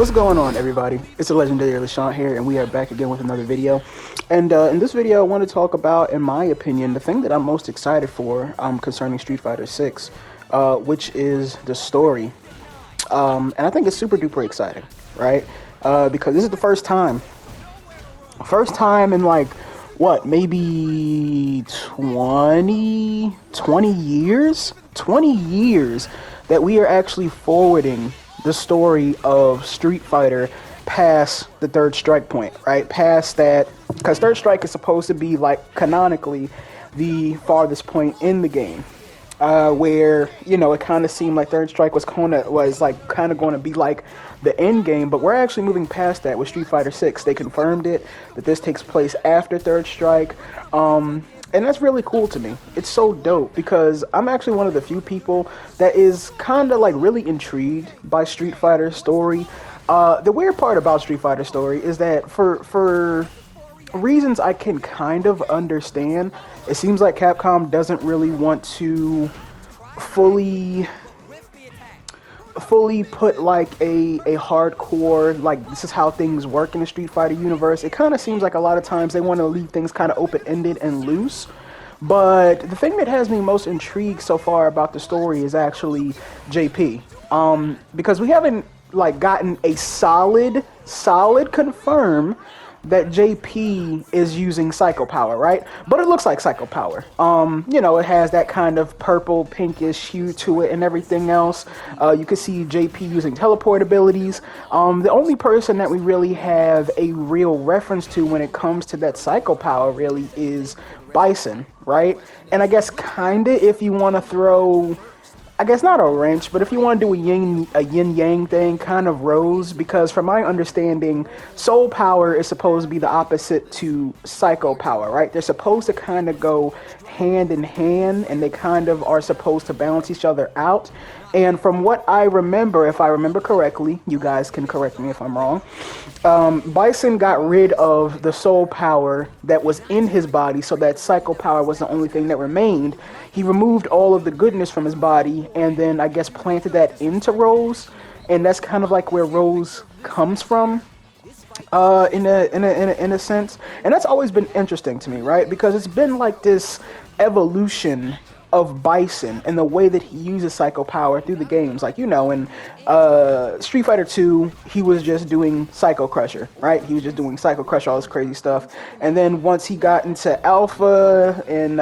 What's going on, everybody? It's the legendary LeSean here, and we are back again with another video. And in this video, I want to talk about, in my opinion, the thing that I'm most excited for concerning Street Fighter 6, which is the story. And I think it's super duper exciting, right? Because this is the first time in like, what, maybe 20 years? 20 years that we are actually forwarding the story of Street Fighter past the third strike point, right? Past that, because third strike is supposed to be like canonically the farthest point in the game, where it kind of seemed like third strike was kind of going to be like the end game, but we're actually moving past that with Street Fighter 6. They confirmed it that this takes place after third strike. And that's really cool to me. It's so dope because I'm actually one of the few people that is kind of like really intrigued by Street Fighter's story. The weird part about Street Fighter story is that for reasons I can kind of understand, it seems like Capcom doesn't really want to fully put like a hardcore, like, this is how things work in the Street Fighter universe. It kind of seems like a lot of times they want to leave things kind of open-ended and loose. But the thing that has me most intrigued so far about the story is actually JP, because we haven't like gotten a solid confirm that JP is using Psycho Power, right? But it looks like Psycho Power. It has that kind of purple, pinkish hue to it and everything else. You can see JP using teleport abilities. The only person that we really have a real reference to when it comes to that Psycho Power really is Bison, right? And I guess kinda if you want to throw, I guess not a wrench, but if you want to do a yin-yang thing, kind of Rose, because from my understanding, Soul Power is supposed to be the opposite to Psycho Power, right? They're supposed to kind of go hand in hand, and they kind of are supposed to balance each other out. And from what I remember, if I remember correctly, you guys can correct me if I'm wrong, Bison got rid of the Soul Power that was in his body, so that Psycho Power was the only thing that remained. He removed all of the goodness from his body, and then I guess planted that into Rose, and that's kind of like where Rose comes from, in a sense. And that's always been interesting to me, right? Because it's been like this evolution of Bison and the way that he uses Psycho Power through the games. Like, in Street Fighter 2, he was just doing Psycho Crusher, right? He was just doing Psycho Crusher, all this crazy stuff. And then once you got into Alpha in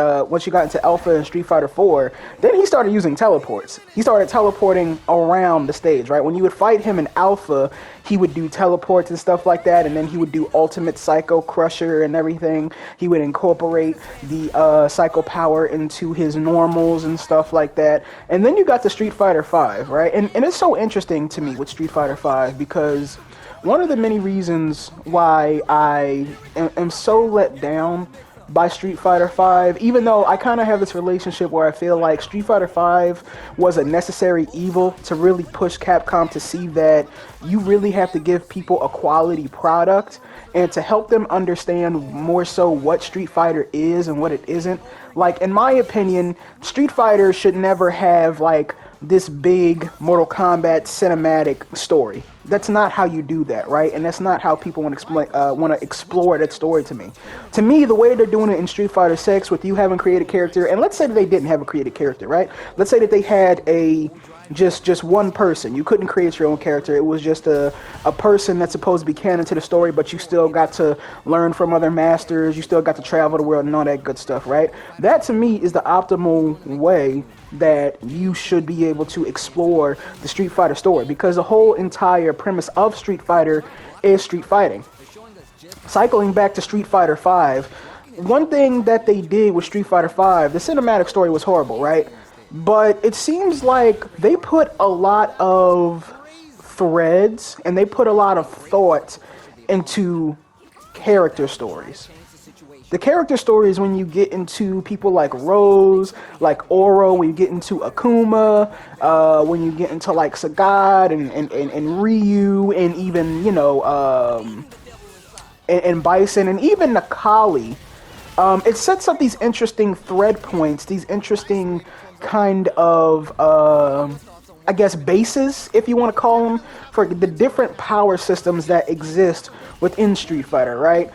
Street Fighter 4, then he started using teleports. He started teleporting around the stage, right? When you would fight him in Alpha, he would do teleports and stuff like that, and then he would do Ultimate Psycho Crusher and everything. He would incorporate the Psycho Power into his normals and stuff like that. And then you got the Street Fighter 5, right? And it's so interesting to me with Street Fighter 5 because one of the many reasons why I am so let down by Street Fighter 5, even though I kind of have this relationship where I feel like Street Fighter 5 was a necessary evil to really push Capcom to see that you really have to give people a quality product and to help them understand more so what Street Fighter is and what it isn't. Like, in my opinion, Street Fighter should never have like this big Mortal Kombat cinematic story. That's not how you do that, right? And that's not how people want to explore that story to me. To me, the way they're doing it in Street Fighter 6 with you having created character, and let's say that they didn't have a created character, right? Let's say that they had just one person. You couldn't create your own character. It was just a person that's supposed to be canon to the story, but you still got to learn from other masters. You still got to travel the world and all that good stuff, right? That to me is the optimal way that you should be able to explore the Street Fighter story, because the whole entire premise of Street Fighter is street fighting. Cycling back to Street Fighter 5, one thing that they did with Street Fighter 5, the cinematic story was horrible, right? But it seems like they put a lot of threads and they put a lot of thought into character stories. The character stories, when you get into people like Rose, like Oro, when you get into Akuma, when you get into like Sagat and Ryu, and even, and Bison, and even Nakali, it sets up these interesting thread points, these interesting kind of I guess, bases, if you want to call them, for the different power systems that exist within Street Fighter, right?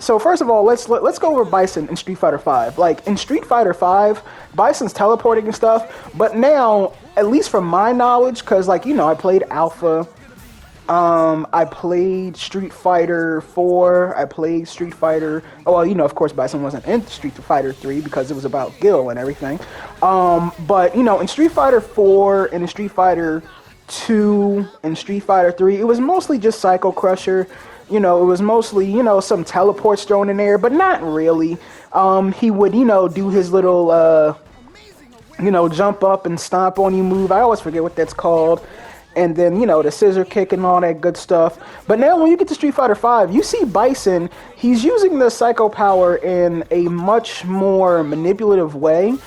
So first of all, let's go over Bison in Street Fighter V. Like in Street Fighter V, Bison's teleporting and stuff, but now, at least from my knowledge, because like I played Alpha. I played Street Fighter 4. I played Street Fighter. Oh, well, of course, Bison wasn't in Street Fighter 3 because it was about Gil and everything. But in Street Fighter 4 and in Street Fighter 2 and Street Fighter 3, it was mostly just Psycho Crusher. It was mostly some teleports thrown in there, but not really. He would do his little jump up and stomp on you move. I always forget what that's called. And then, the scissor kick and all that good stuff. But now when you get to Street Fighter V, you see Bison, he's using the Psycho Power in a much more manipulative way.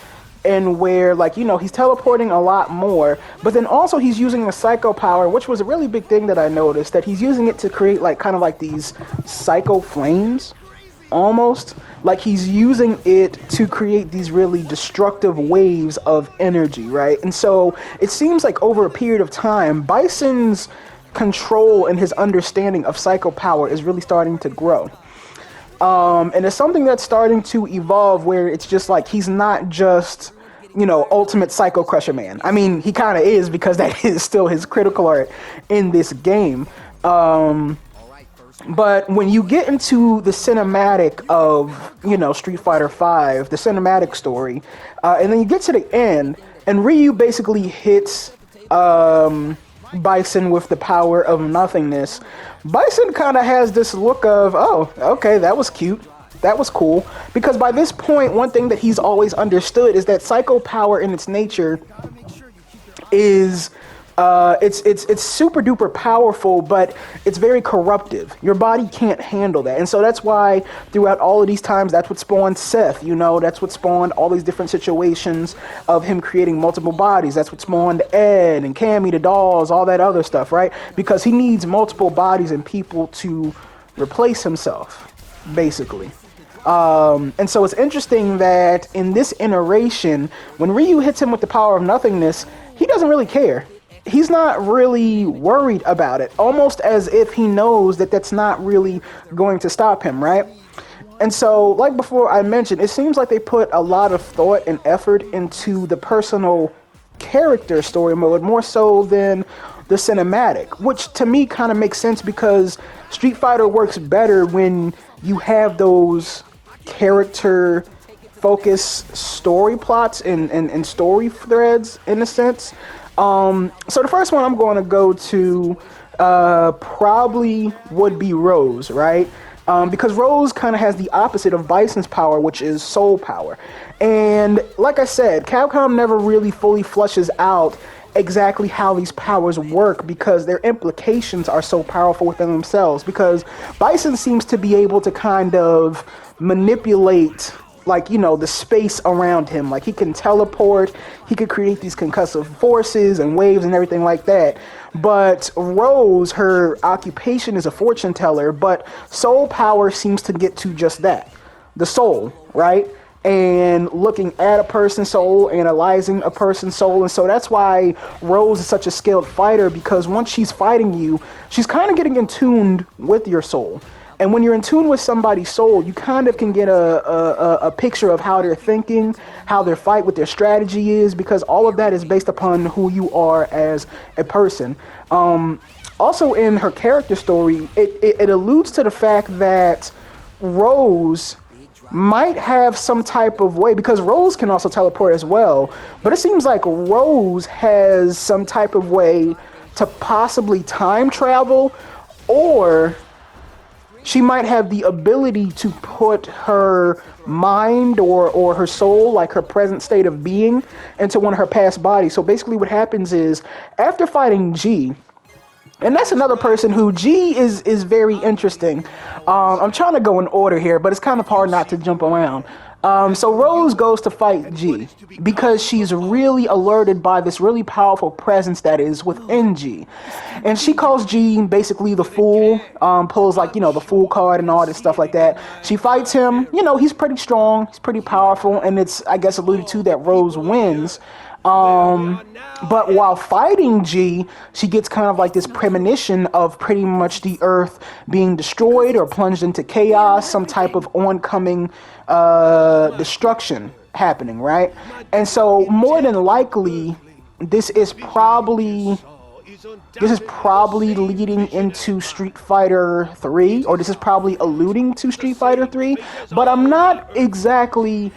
And where, like, he's teleporting a lot more. But then also he's using the Psycho Power, which was a really big thing that I noticed, that he's using it to create, like, kind of like these Psycho Flames. Almost like he's using it to create these really destructive waves of energy, right? And so it seems like over a period of time, Bison's control and his understanding of Psycho Power is really starting to grow. And it's something that's starting to evolve where it's just like he's not just, ultimate Psycho Crusher man. I mean, he kind of is, because that is still his critical art in this game. But when you get into the cinematic of, Street Fighter V, the cinematic story, and then you get to the end, and Ryu basically hits Bison with the power of nothingness, Bison kind of has this look of, oh, okay, that was cute. That was cool. Because by this point, one thing that he's always understood is that Psycho Power in its nature is... it's super duper powerful, but it's very corruptive. Your body can't handle that. And so that's why throughout all of these times, that's what spawned Seth, that's what spawned all these different situations of him creating multiple bodies. That's what spawned Ed and Cammy the dolls, all that other stuff, right? Because he needs multiple bodies and people to replace himself, basically. And so it's interesting that in this iteration, when Ryu hits him with the power of nothingness, he doesn't really care. He's not really worried about it, almost as if he knows that that's not really going to stop him, right? And so, like before I mentioned, it seems like they put a lot of thought and effort into the personal character story mode, more so than the cinematic, which to me kind of makes sense because Street Fighter works better when you have those character focus story plots and story threads, in a sense. So the first one I'm going to go to probably would be Rose, right? Because Rose kind of has the opposite of Bison's power, which is soul power. And like I said, Capcom never really fully flushes out exactly how these powers work because their implications are so powerful within themselves. Because Bison seems to be able to kind of manipulate, like, the space around him. Like, he can teleport, he could create these concussive forces and waves and everything like that. But Rose, her occupation is a fortune teller, but soul power seems to get to just that. The soul, right? And looking at a person's soul, analyzing a person's soul. And so that's why Rose is such a skilled fighter, because once she's fighting you, she's kind of getting in tune with your soul. And when you're in tune with somebody's soul, you kind of can get a picture of how they're thinking, how their fight, what their strategy is, because all of that is based upon who you are as a person. Also in her character story, it alludes to the fact that Rose might have some type of way, because Rose can also teleport as well, but it seems like Rose has some type of way to possibly time travel, or she might have the ability to put her mind or her soul, like her present state of being, into one of her past bodies. So basically what happens is, after fighting G, and that's another person who, G is very interesting. I'm trying to go in order here, but it's kind of hard not to jump around. So Rose goes to fight G because she's really alerted by this really powerful presence that is within G. And she calls G basically the fool, pulls like, the fool card and all this stuff like that. She fights him, he's pretty strong, he's pretty powerful, and it's, I guess, alluded to that Rose wins. But while fighting G, she gets kind of like this premonition of pretty much the Earth being destroyed or plunged into chaos, some type of oncoming destruction happening, right? And so more than likely, this is probably leading into Street Fighter 3, or this is probably alluding to Street Fighter 3, but I'm not exactly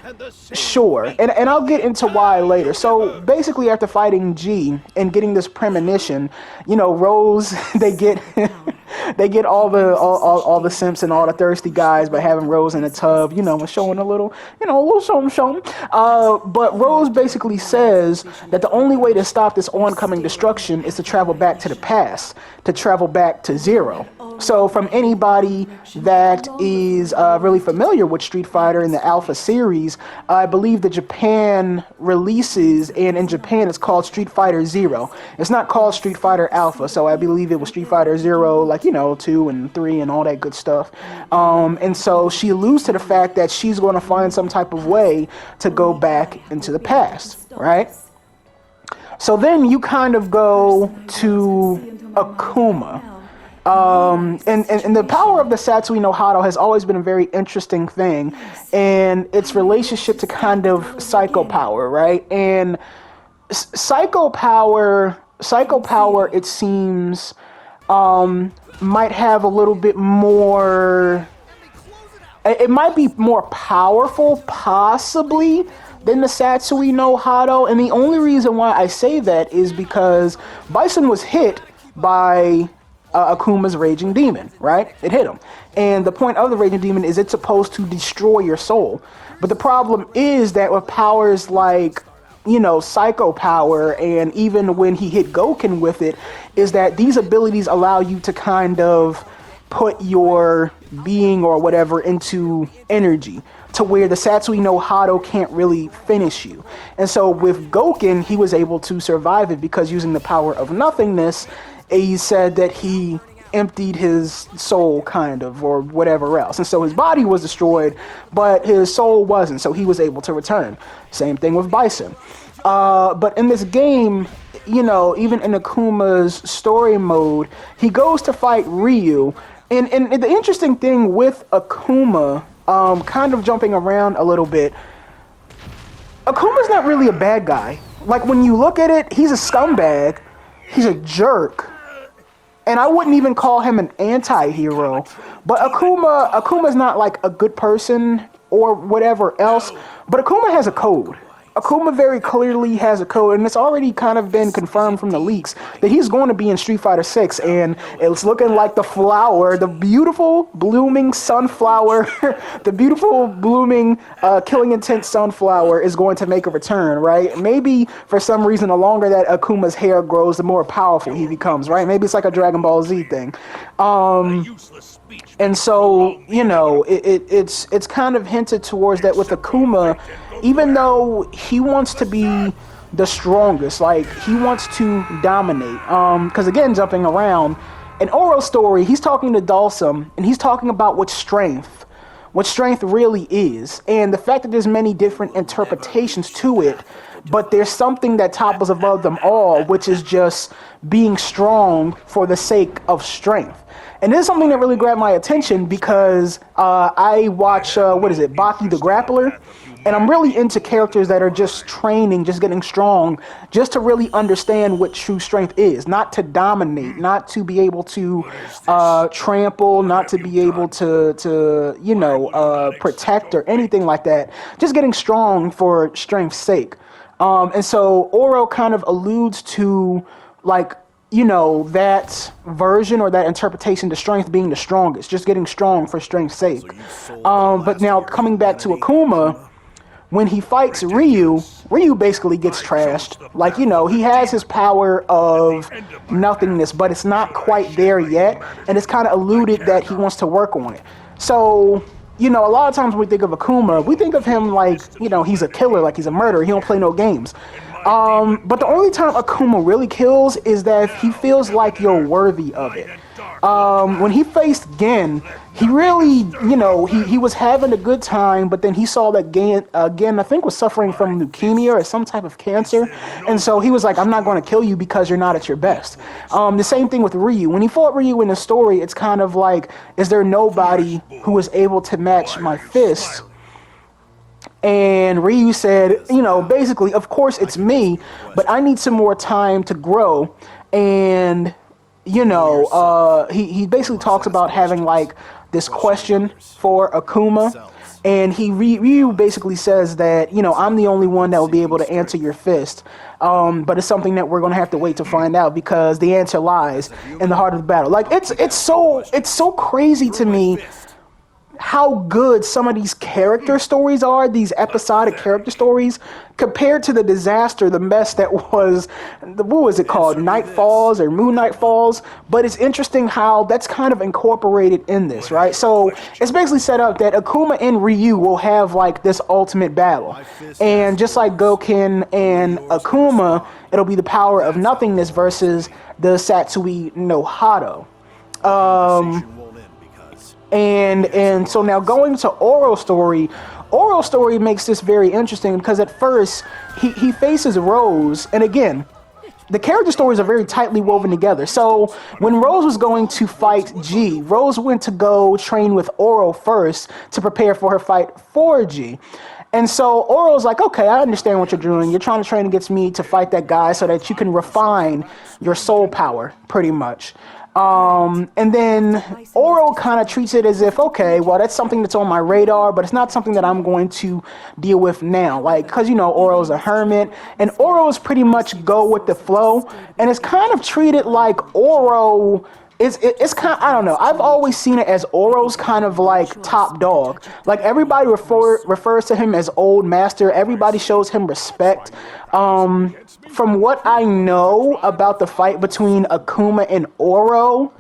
sure. And I'll get into why later. So basically after fighting G and getting this premonition, you know, Rose, they get they get all the simps and all the thirsty guys by having Rose in a tub, you know, and showing a little something. But Rose basically says that the only way to stop this oncoming destruction is to travel back to the past, to travel back to Zero. So from anybody that is really familiar with Street Fighter in the Alpha series, I believe the Japan releases, and in Japan it's called Street Fighter Zero. It's not called Street Fighter Alpha, so I believe it was Street Fighter Zero, like, you know, 2 and 3 and all that good stuff. And so she alludes to the fact that she's going to find some type of way to go back into the past, right? So then you kind of go to Akuma. And the power of the Satsui no Hado has always been a very interesting thing, and its relationship to kind of psycho power, right? And psycho power, it seems, might have a little bit more. It might be more powerful, possibly, than the Satsui no Hado. And the only reason why I say that is because Bison was hit by Akuma's Raging Demon, right? It hit him. And the point of the Raging Demon is it's supposed to destroy your soul. But the problem is that with powers like, you know, Psycho Power, and even when he hit Gouken with it, is that these abilities allow you to kind of put your being or whatever into energy, to where the Satsui no Hado can't really finish you. And so with Gouken, he was able to survive it because using the power of nothingness, he said that he emptied his soul, kind of, or whatever else. And so his body was destroyed, but his soul wasn't, so he was able to return. Same thing with Bison. But in this game, you know, even in Akuma's story mode, he goes to fight Ryu. And the interesting thing with Akuma, kind of jumping around a little bit, Akuma's not really a bad guy. Like, when you look at it, he's a scumbag, he's a jerk, and I wouldn't even call him an anti-hero. But Akuma's not like a good person or whatever else, but Akuma has a code. Akuma very clearly has a code, and it's already kind of been confirmed from the leaks that he's going to be in Street Fighter 6, and it's looking like the flower, the beautiful blooming sunflower, the beautiful blooming killing intent sunflower is going to make a return, right? Maybe for some reason, the longer that Akuma's hair grows, the more powerful he becomes, right? Maybe it's like a Dragon Ball Z thing. And so, you know, it's kind of hinted towards that with Akuma. Even though he wants to be the strongest, like, he wants to dominate. Because again, jumping around, in Oro's story, he's talking to Dhalsim, and he's talking about what strength really is. And the fact that there's many different interpretations to it, but there's something that topples above them all, which is just being strong for the sake of strength. And this is something that really grabbed my attention because I watch, Baki the Grappler? And I'm really into characters that are just training, just getting strong, just to really understand what true strength is. Not to dominate, not to be able to trample, not to be able to protect or anything like that. Just getting strong for strength's sake. And so Oro kind of alludes to, like, you know, that version or that interpretation to strength being the strongest, just getting strong for strength's sake. But now coming back to Akuma, when he fights Ryu basically gets trashed. Like, you know, he has his power of nothingness, but it's not quite there yet, and it's kind of alluded that he wants to work on it. So, you know, a lot of times when we think of Akuma, we think of him like, you know, he's a killer, like he's a murderer, he don't play no games. But the only time Akuma really kills is that if he feels like you're worthy of it. When he faced Gen, he really, he was having a good time, but then he saw that Gen, I think, was suffering from leukemia or some type of cancer. And so he was like, I'm not going to kill you because you're not at your best. The same thing with Ryu. When he fought Ryu in the story, it's kind of like, is there nobody who was able to match my fist? And Ryu said, basically, of course it's me, but I need some more time to grow. And, he basically talks about having like this question for Akuma. And Ryu basically says that, I'm the only one that will be able to answer your fist. But it's something that we're going to have to wait to find out because the answer lies in the heart of the battle. Like, it's so crazy to me how good some of these character stories are, these episodic character stories, compared to the disaster, the mess that was, what was it called, Night Falls or Moon Knight Falls. But it's interesting how that's kind of incorporated in this, right? So it's basically set up that Akuma and Ryu will have like this ultimate battle. And just like Goken and Akuma, it'll be the power of nothingness versus the Satsui no Hado. And so now going to Oro's story makes this very interesting because at first he faces Rose, and again, the character stories are very tightly woven together. So when Rose was going to fight G, Rose went to go train with Oro first to prepare for her fight for G. And so Oro's like, okay, I understand what you're doing. You're trying to train against me to fight that guy so that you can refine your soul power, pretty much. And then Oro kind of treats it as if, okay, well, that's something that's on my radar, but it's not something that I'm going to deal with now. Like, because, Oro's a hermit, and Oro's pretty much go with the flow, and it's kind of treated like Oro it's kind of, I don't know. I've always seen it as Oro's kind of like top dog. Like everybody refers to him as old master. Everybody shows him respect. From what I know about the fight between Akuma and Oro,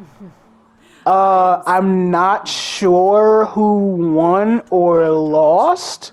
I'm not sure who won or lost.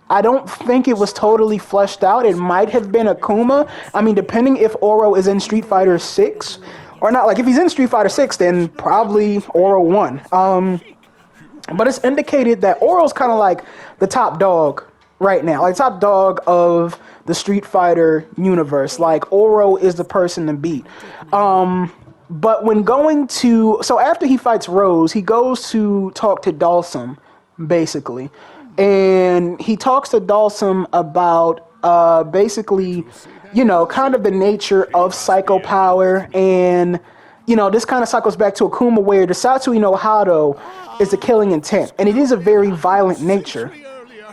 I don't think it was totally fleshed out. It might have been Akuma. I mean, depending if Oro is in Street Fighter 6 or not. Like, if he's in Street Fighter 6, then probably Oro won. But it's indicated that Oro's kind of like the top dog right now. Like, top dog of the Street Fighter universe. Like, Oro is the person to beat. But when going to... So after he fights Rose, he goes to talk to Dhalsim, basically. And he talks to Dhalsim about basically, kind of the nature of psycho power. And, this kind of cycles back to Akuma, where the Satsui no Hado is the killing intent. And it is a very violent nature.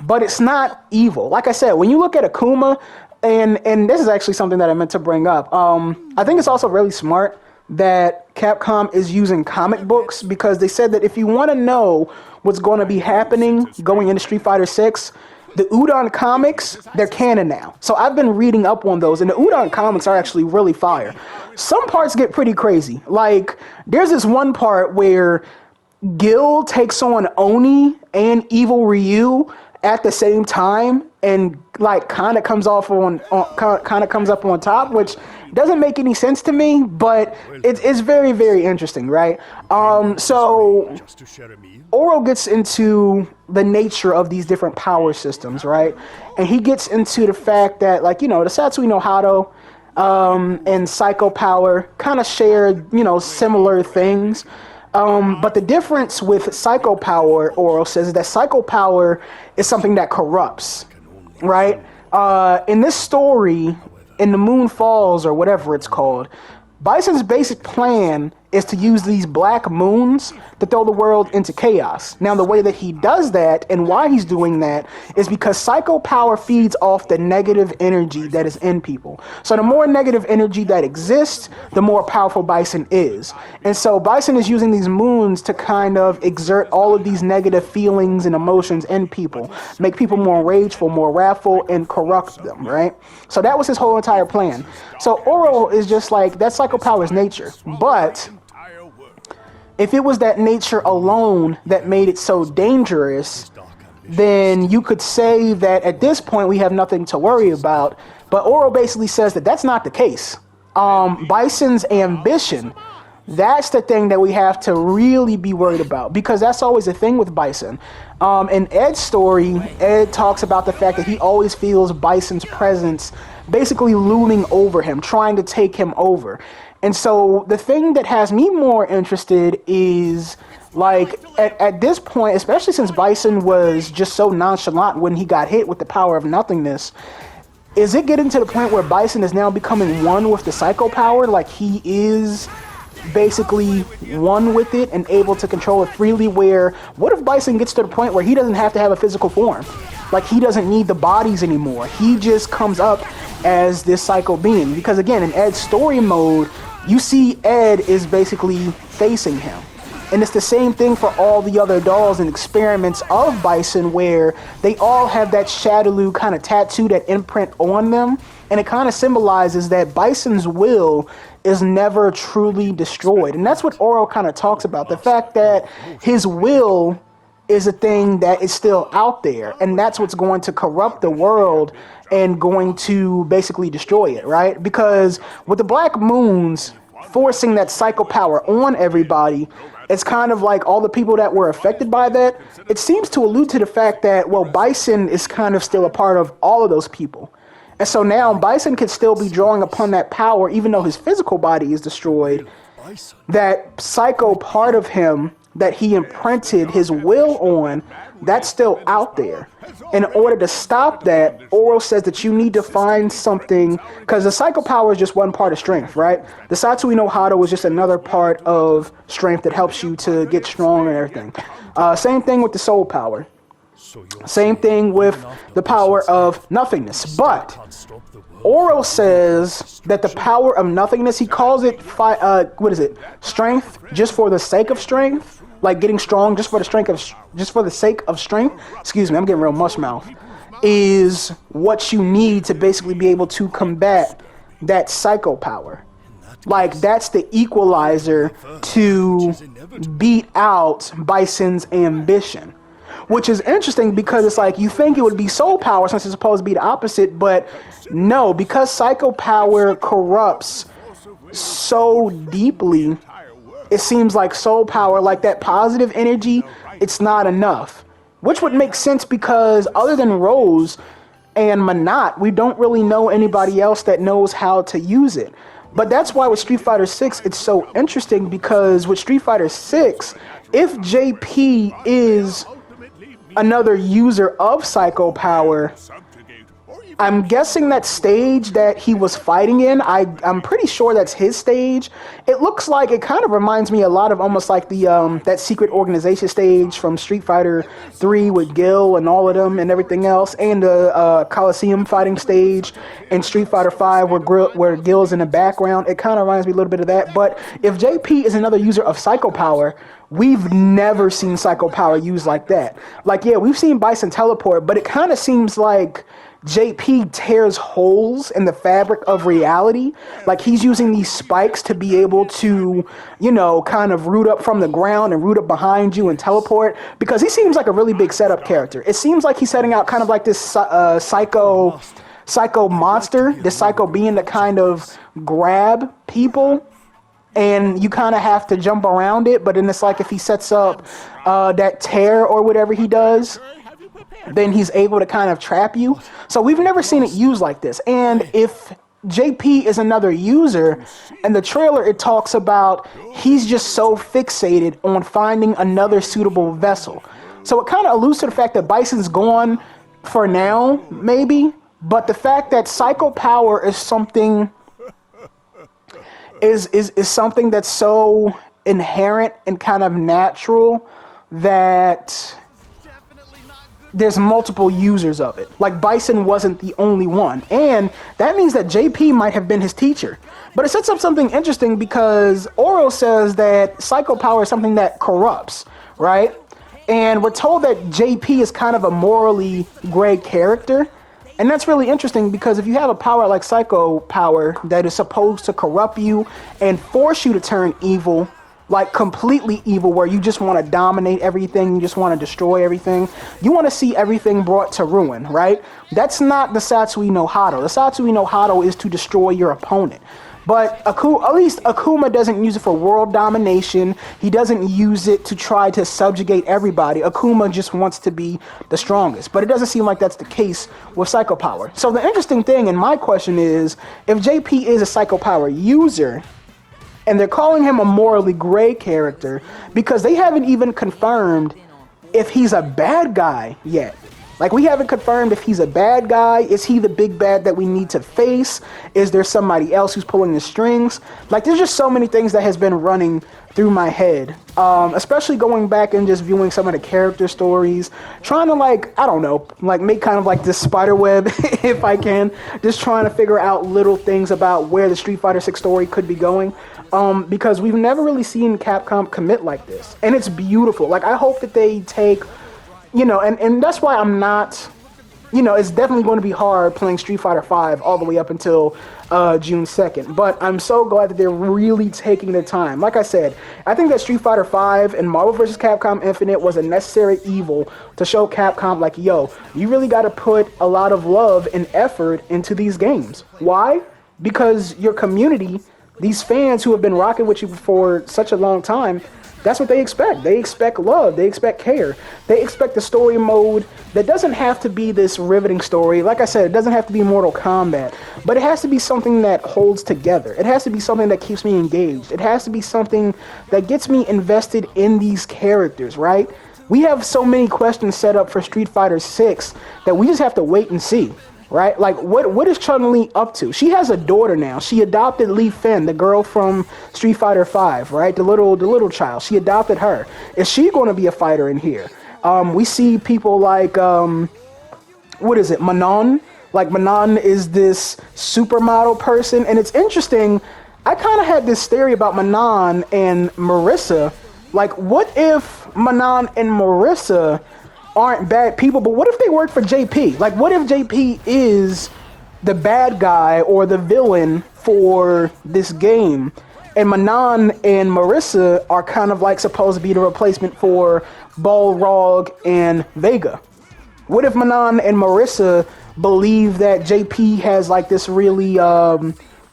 But it's not evil. Like I said, when you look at Akuma, and this is actually something that I meant to bring up. I think it's also really smart that Capcom is using comic books, because they said that if you want to know what's going to be happening going into Street Fighter 6, the Udon comics, they're canon now. So I've been reading up on those, and the Udon comics are actually really fire. Some parts get pretty crazy. Like, there's this one part where Gil takes on Oni and Evil Ryu at the same time, and like kind of comes up on top, which doesn't make any sense to me, but it's very, very interesting, right? So Oro gets into the nature of these different power systems, right? And he gets into the fact that, like, the Satsui no Hado and Psycho Power kind of share, similar things. But the difference with Psycho Power, Oro says, is that Psycho Power is something that corrupts, right? In this story, in the Moon Falls, or whatever it's called, Bison's basic plan is to use these black moons to throw the world into chaos. Now, the way that he does that, and why he's doing that, is because Psycho Power feeds off the negative energy that is in people. So the more negative energy that exists, the more powerful Bison is. And so Bison is using these moons to kind of exert all of these negative feelings and emotions in people, make people more rageful, more wrathful, and corrupt them, right? So that was his whole entire plan. So Oro is just like, that's Psycho Power's nature. But if it was that nature alone that made it so dangerous, then you could say that at this point we have nothing to worry about. But Oro basically says that that's not the case. Bison's ambition, That's the thing that we have to really be worried about, because that's always a thing with Bison. In Ed's story, Ed talks about the fact that he always feels Bison's presence basically looming over him, trying to take him over. And so the thing that has me more interested is, like, at this point, especially since Bison was just so nonchalant when he got hit with the power of nothingness, is it getting to the point where Bison is now becoming one with the psycho power? Like, he is basically one with it and able to control it freely, where what if Bison gets to the point where he doesn't have to have a physical form? Like, he doesn't need the bodies anymore. He just comes up as this psycho being. Because again, in Ed's story mode, you see Ed is basically facing him. And it's the same thing for all the other dolls and experiments of Bison, where they all have that Shadaloo kind of tattoo, that imprint on them. And it kind of symbolizes that Bison's will is never truly destroyed. And that's what Oro kind of talks about. The fact that his will is a thing that is still out there. And that's what's going to corrupt the world and going to basically destroy it, right? Because with the Black Moons forcing that psycho power on everybody, it's kind of like all the people that were affected by that, it seems to allude to the fact that, well, Bison is kind of still a part of all of those people. And so now Bison could still be drawing upon that power, even though his physical body is destroyed. That psycho part of him that he imprinted his will on, that's still out there. In order to stop that, Oro says that you need to find something, because the psycho power is just one part of strength, right? The Satsui no Hado is just another part of strength that helps you to get strong and everything. Same thing with the soul power. Same thing with the power of nothingness. But Oro says that the power of nothingness, he calls it, strength just for the sake of strength. Like getting strong just for the sake of strength. Excuse me, I'm getting real mush mouth. Is what you need to basically be able to combat that psycho power. Like, that's the equalizer to beat out Bison's ambition. Which is interesting, because it's like, you think it would be soul power since it's supposed to be the opposite, but no, because psycho power corrupts so deeply, it seems like soul power, like that positive energy, it's not enough. Which would make sense, because other than Rose and Menat, we don't really know anybody else that knows how to use it. But that's why with Street Fighter 6, it's so interesting, because with Street Fighter 6, if JP is another user of psycho power, I'm guessing that stage that he was fighting in, I'm pretty sure that's his stage. It looks like, it kind of reminds me a lot of almost like the that secret organization stage from Street Fighter 3 with Gil and all of them and everything else, and the Coliseum fighting stage in Street Fighter 5 where Gil's in the background. It kind of reminds me a little bit of that. But if JP is another user of psycho power, we've never seen psycho power used like that. Like, yeah, we've seen Bison teleport, but it kind of seems like JP tears holes in the fabric of reality. Like, he's using these spikes to be able to, you know, kind of root up from the ground and root up behind you and teleport, because he seems like a really big setup character. It seems like he's setting out kind of like this psycho monster, this psycho being that kind of grab people, and you kind of have to jump around it. But then it's like, if he sets up that tear or whatever he does, then he's able to kind of trap you. So we've never seen it used like this. And if JP is another user, in the trailer it talks about he's just so fixated on finding another suitable vessel. So it kind of alludes to the fact that Bison's gone for now, maybe. But the fact that psycho power is something is something that's so inherent and kind of natural that there's multiple users of it. Like, Bison wasn't the only one. And that means that JP might have been his teacher. But it sets up something interesting, because Oro says that psycho power is something that corrupts, right? And we're told that JP is kind of a morally gray character. And that's really interesting, because if you have a power like psycho power that is supposed to corrupt you and force you to turn evil, like completely evil, where you just want to dominate everything, you just want to destroy everything, you want to see everything brought to ruin, right? That's not the Satsui no Hado. The Satsui no Hado is to destroy your opponent. But at least Akuma doesn't use it for world domination. He doesn't use it to try to subjugate everybody. Akuma just wants to be the strongest. But it doesn't seem like that's the case with Psycho Power. So the interesting thing, and my question is, if JP is a Psycho Power user, and they're calling him a morally gray character, because they haven't even confirmed if he's a bad guy yet. Like, we haven't confirmed if he's a bad guy. Is he the big bad that we need to face? Is there somebody else who's pulling the strings? Like, there's just so many things that has been running through my head, especially going back and just viewing some of the character stories, trying to, like, I don't know, like, make kind of like this spider web, if I can, just trying to figure out little things about where the Street Fighter 6 story could be going. Because we've never really seen Capcom commit like this. And it's beautiful. Like, I hope that they take, you know, and that's why I'm not, you know, it's definitely going to be hard playing Street Fighter V all the way up until June 2nd. But I'm so glad that they're really taking their time. Like I said, I think that Street Fighter V and Marvel vs. Capcom Infinite was a necessary evil to show Capcom, like, yo, you really got to put a lot of love and effort into these games. Why? Because your community, these fans who have been rocking with you for such a long time, that's what they expect. They expect love. They expect care. They expect a story mode that doesn't have to be this riveting story. Like I said, it doesn't have to be Mortal Kombat, but it has to be something that holds together. It has to be something that keeps me engaged. It has to be something that gets me invested in these characters, right? We have so many questions set up for Street Fighter 6 that we just have to wait and see. Right? Like, what is Chun-Li up to? She has a daughter now. She adopted Li Fen, the girl from Street Fighter V, right? The little child. She adopted her. Is she going to be a fighter in here? We see people like, what is it? Manon? Like, Manon is this supermodel person. And it's interesting. I kind of had this theory about Manon and Marissa. Like, what if Manon and Marissa aren't bad people, but what if they work for JP? Like, what if JP is the bad guy or the villain for this game, and Manon and Marissa are kind of like supposed to be the replacement for Balrog and Vega? What if Manon and Marissa believe that JP has like this really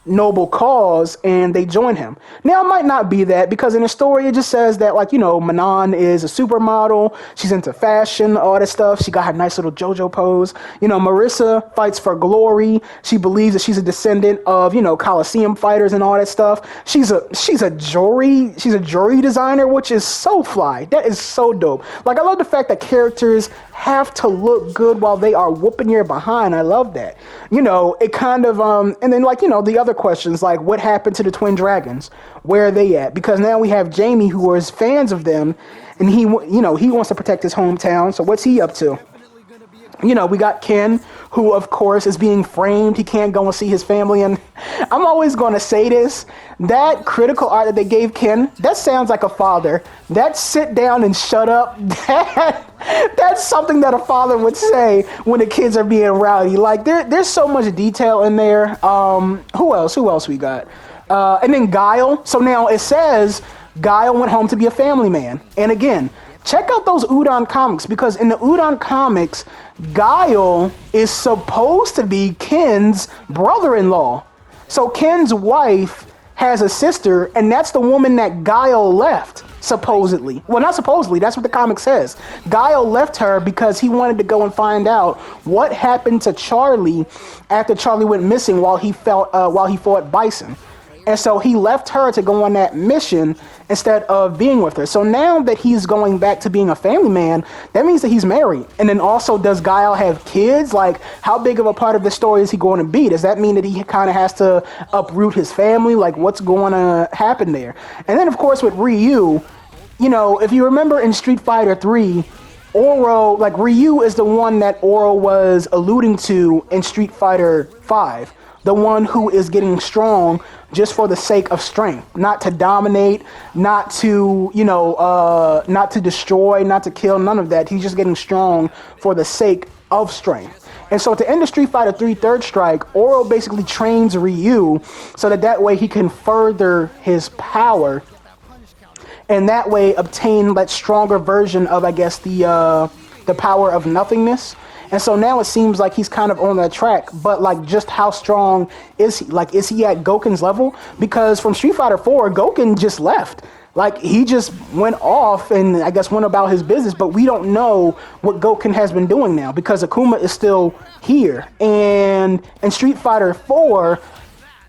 noble cause and they join him? Now, it might not be that, because in the story it just says that, like, you know, Manon is a supermodel, she's into fashion, all that stuff, she got her nice little JoJo pose. You know, Marissa fights for glory, she believes that she's a descendant of, you know, Coliseum fighters and all that stuff. She's a jewelry designer, which is so fly. That is so dope. Like, I love the fact that characters have to look good while they are whooping your behind. I love that. You know, it kind of and then, like, you know, the other questions, like, what happened to the Twin Dragons? Where are they at? Because now we have Jamie, who is fans of them, and he wants to protect his hometown. So what's he up to? You know, we got Ken, who, of course, is being framed. He can't go and see his family. And I'm always going to say this. That critical art that they gave Ken, that sounds like a father. That sit down and shut up. That's something that a father would say when the kids are being rowdy. Like, there's so much detail in there. Who else we got? And then Guile. So now it says Guile went home to be a family man. And again, check out those Udon comics, because in the Udon comics, Guile is supposed to be Ken's brother-in-law. So Ken's wife has a sister, and that's the woman that Guile left, supposedly. Well, not supposedly, that's what the comic says. Guile left her because he wanted to go and find out what happened to Charlie after Charlie went missing while he fought Bison. And so he left her to go on that mission instead of being with her. So now that he's going back to being a family man, that means that he's married. And then also, does Guile have kids? Like, how big of a part of the story is he going to be? Does that mean that he kind of has to uproot his family? Like, what's going to happen there? And then, of course, with Ryu, you know, if you remember in Street Fighter 3, Oro, like, Ryu is the one that Oro was alluding to in Street Fighter 5. The one who is getting strong just for the sake of strength, not to dominate, not to, you know, not to destroy, not to kill, none of that. He's just getting strong for the sake of strength. And so at the end of Street Fighter 3 Third Strike, Oro basically trains Ryu so that way he can further his power, and that way obtain that stronger version of, I guess, the power of nothingness. And so now it seems like he's kind of on that track. But like, just how strong is he? Like, is he at Goken's level? Because from Street Fighter 4, Goken just left. Like, he just went off and I guess went about his business, but we don't know what Goken has been doing now because Akuma is still here. And in Street Fighter 4,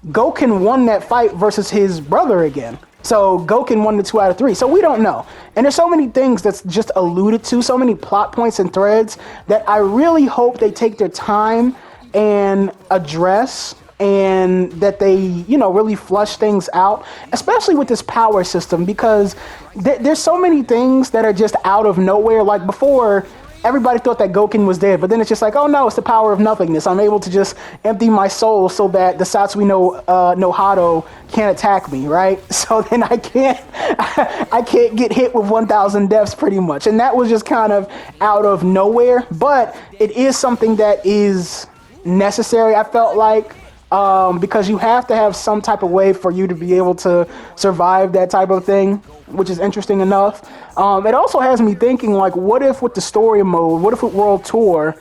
Goken won that fight versus his brother again. So Goken won the 2 out of 3. So we don't know. And there's so many things that's just alluded to, so many plot points and threads that I really hope they take their time and address, and that they, you know, really flush things out, especially with this power system, because there's so many things that are just out of nowhere. Like before, everybody thought that Goken was dead, but then it's just like, oh no, it's the power of nothingness. I'm able to just empty my soul so that the Satsui no Hado can't attack me, right? So then I can't get hit with 1,000 deaths pretty much. And that was just kind of out of nowhere, but it is something that is necessary, I felt like. Because you have to have some type of way for you to be able to survive that type of thing, which is interesting enough. It also has me thinking, like, what if with the story mode, what if with World Tour,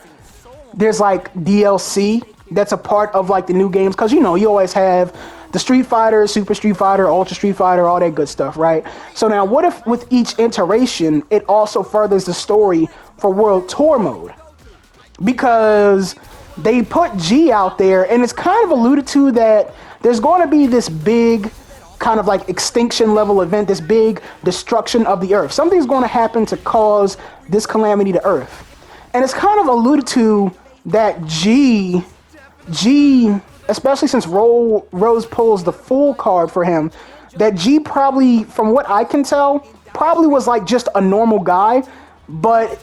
there's like DLC that's a part of like the new games? Because, you know, you always have the Street Fighter, Super Street Fighter, Ultra Street Fighter, all that good stuff, right? So now what if with each iteration, it also furthers the story for World Tour mode? Because they put G out there, and it's kind of alluded to that there's going to be this big kind of like extinction level event, this big destruction of the Earth. Something's going to happen to cause this calamity to Earth. And it's kind of alluded to that G, especially since Rose pulls the full card for him, that G probably, from what I can tell, probably was like just a normal guy, but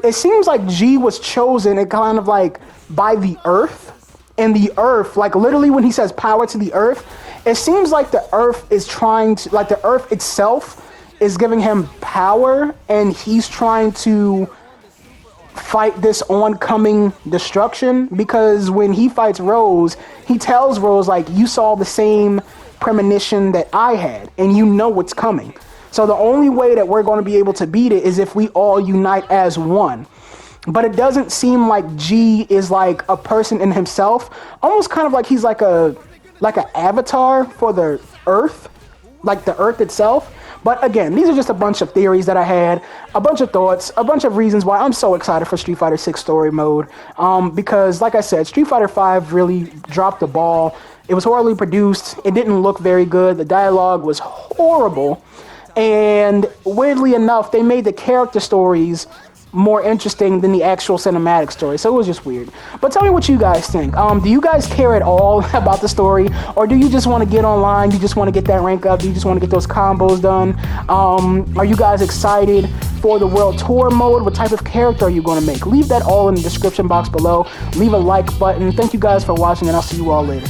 it seems like G was chosen and kind of like by the Earth, and the Earth, like literally when he says power to the Earth, it seems like the Earth is trying to, like the Earth itself is giving him power, and he's trying to fight this oncoming destruction. Because when he fights Rose, he tells Rose, like, you saw the same premonition that I had, and you know what's coming. So the only way that we're going to be able to beat it is if we all unite as one. But it doesn't seem like G is like a person in himself, almost kind of like he's like an avatar for the Earth, like the Earth itself. But again, these are just a bunch of theories that I had, a bunch of thoughts, a bunch of reasons why I'm so excited for Street Fighter 6 story mode. Because like I said, Street Fighter 5 really dropped the ball. It was horribly produced. It didn't look very good. The dialogue was horrible. And weirdly enough, they made the character stories more interesting than the actual cinematic story. So it was just weird. But tell me what you guys think. Do you guys care at all about the story? Or do you just want to get online? Do you just want to get that rank up? Do you just want to get those combos done? Are you guys excited for the World Tour mode? What type of character are you going to make? Leave that all in the description box below. Leave a like button. Thank you guys for watching, and I'll see you all later.